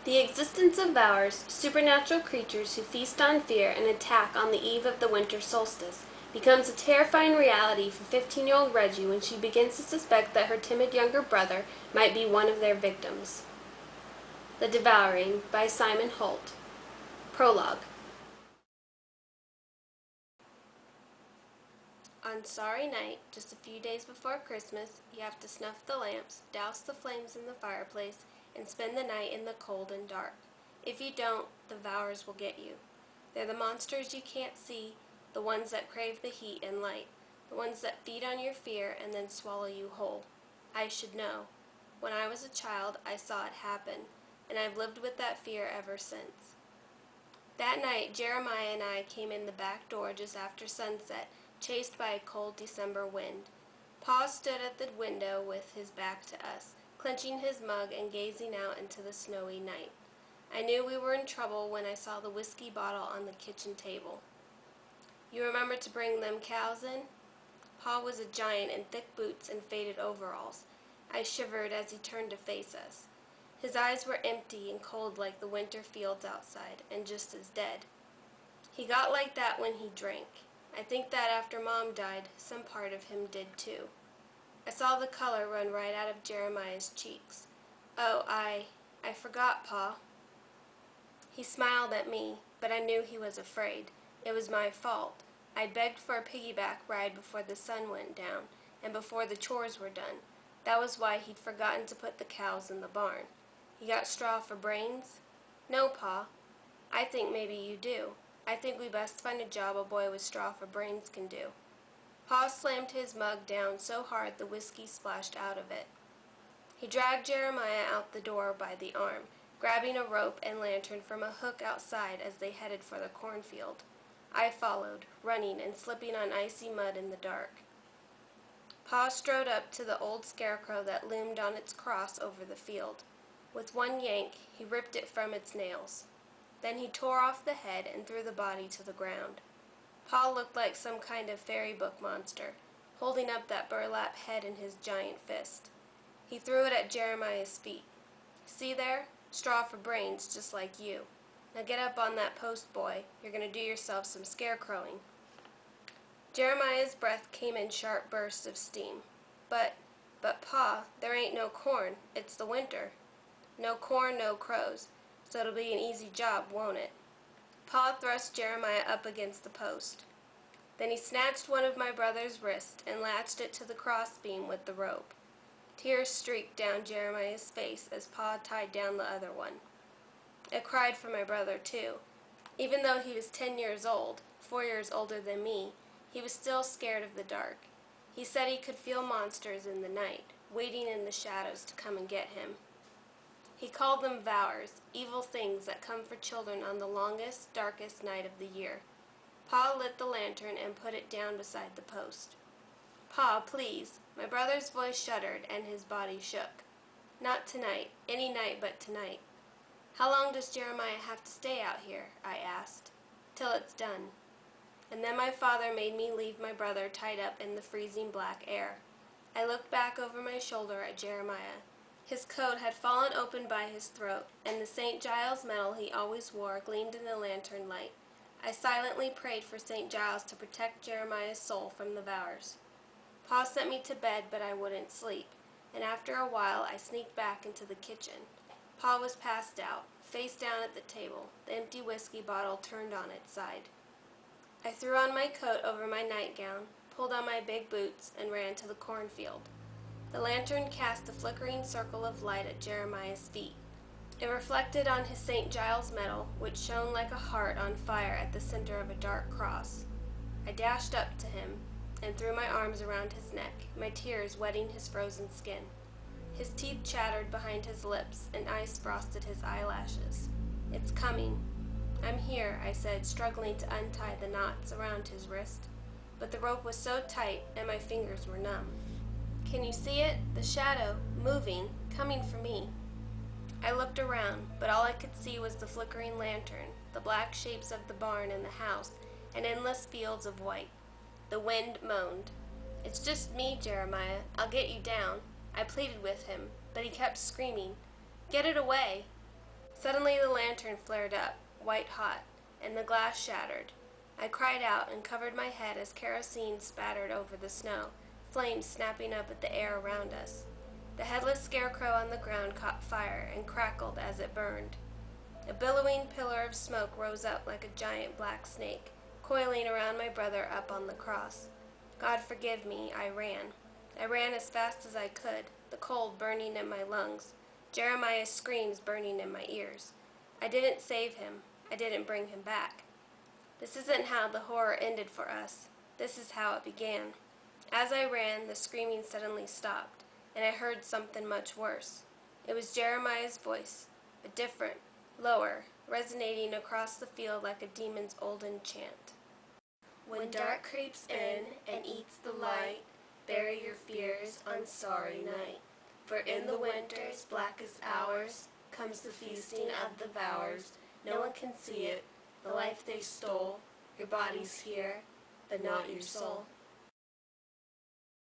The existence of Vours, supernatural creatures who feast on fear and attack on the eve of the winter solstice, becomes a terrifying reality for 15-year-old Reggie when she begins to suspect that her timid younger brother might be one of their victims. The Devouring by HOLT. Prologue. On Sorry Night, just a few days before Christmas, you have to snuff the lamps, douse the flames in the fireplace, and spend the night in the cold and dark. If you don't, the Vours will get you. They're the monsters you can't see, the ones that crave the heat and light, the ones that feed on your fear and then swallow you whole. I should know. When I was a child, I saw it happen, and I've lived with that fear ever since. That night, Jeremiah and I came in the back door just after sunset, chased by a cold December wind. Pa stood at the window with his back to us, clenching his mug and gazing out into the snowy night. I knew we were in trouble when I saw the whiskey bottle on the kitchen table. You remember to bring them cows in? Pa was a giant in thick boots and faded overalls. I shivered as he turned to face us. His eyes were empty and cold like the winter fields outside, and just as dead. He got like that when he drank. I think that after Mom died, some part of him did too. I saw the color run right out of Jeremiah's cheeks. Oh, I forgot, Pa. He smiled at me, but I knew he was afraid. It was my fault. I begged for a piggyback ride before the sun went down, and before the chores were done. That was why he'd forgotten to put the cows in the barn. You got straw for brains? No, Pa. I think maybe you do. I think we best find a job a boy with straw for brains can do. Pa slammed his mug down so hard the whiskey splashed out of it. He dragged Jeremiah out the door by the arm, grabbing a rope and lantern from a hook outside as they headed for the cornfield. I followed, running and slipping on icy mud in the dark. Pa strode up to the old scarecrow that loomed on its cross over the field. With one yank, he ripped it from its nails. Then he tore off the head and threw the body to the ground. Pa looked like some kind of fairy book monster, holding up that burlap head in his giant fist. He threw it at Jeremiah's feet. See there? Straw for brains, just like you. Now get up on that post, boy. You're going to do yourself some scarecrowing. Jeremiah's breath came in sharp bursts of steam. But Pa, there ain't no corn. It's the winter. No corn, no crows. So it'll be an easy job, won't it? Pa thrust Jeremiah up against the post. Then he snatched one of my brother's wrists and latched it to the crossbeam with the rope. Tears streaked down Jeremiah's face as Pa tied down the other one. I cried for my brother, too. Even though he was 10 years old, 4 years older than me, he was still scared of the dark. He said he could feel monsters in the night, waiting in the shadows to come and get him. He called them Vours, evil things that come for children on the longest, darkest night of the year. Pa lit the lantern and put it down beside the post. Pa, please. My brother's voice shuddered and his body shook. Not tonight, any night but tonight. How long does Jeremiah have to stay out here? I asked. Till it's done. And then my father made me leave my brother tied up in the freezing black air. I looked back over my shoulder at Jeremiah. His coat had fallen open by his throat, and the St. Giles medal he always wore gleamed in the lantern light. I silently prayed for St. Giles to protect Jeremiah's soul from the Vours. Pa sent me to bed, but I wouldn't sleep, and after a while I sneaked back into the kitchen. Pa was passed out, face down at the table, the empty whiskey bottle turned on its side. I threw on my coat over my nightgown, pulled on my big boots, and ran to the cornfield. The lantern cast a flickering circle of light at Jeremiah's feet. It reflected on his St. Giles medal, which shone like a heart on fire at the center of a dark cross. I dashed up to him and threw my arms around his neck, my tears wetting his frozen skin. His teeth chattered behind his lips, and ice frosted his eyelashes. It's coming. I'm here, I said, struggling to untie the knots around his wrist. But the rope was so tight, and my fingers were numb. Can you see it? The shadow, moving, coming for me. I looked around, but all I could see was the flickering lantern, the black shapes of the barn and the house, and endless fields of white. The wind moaned. It's just me, Jeremiah. I'll get you down. I pleaded with him, but he kept screaming, Get it away! Suddenly the lantern flared up, white hot, and the glass shattered. I cried out and covered my head as kerosene spattered over the snow, flames snapping up at the air around us. The headless scarecrow on the ground caught fire and crackled as it burned. A billowing pillar of smoke rose up like a giant black snake, coiling around my brother up on the cross. God forgive me, I ran. I ran as fast as I could, the cold burning in my lungs, Jeremiah's screams burning in my ears. I didn't save him. I didn't bring him back. This isn't how the horror ended for us. This is how it began. As I ran, the screaming suddenly stopped, and I heard something much worse. It was Jeremiah's voice, but different, lower, resonating across the field like a demon's olden chant. When dark creeps in and eats the light, bury your fears on sorry night. For in the winter's blackest hours comes the feasting of the Vours. No one can see it, the life they stole. Your body's here, but not your soul.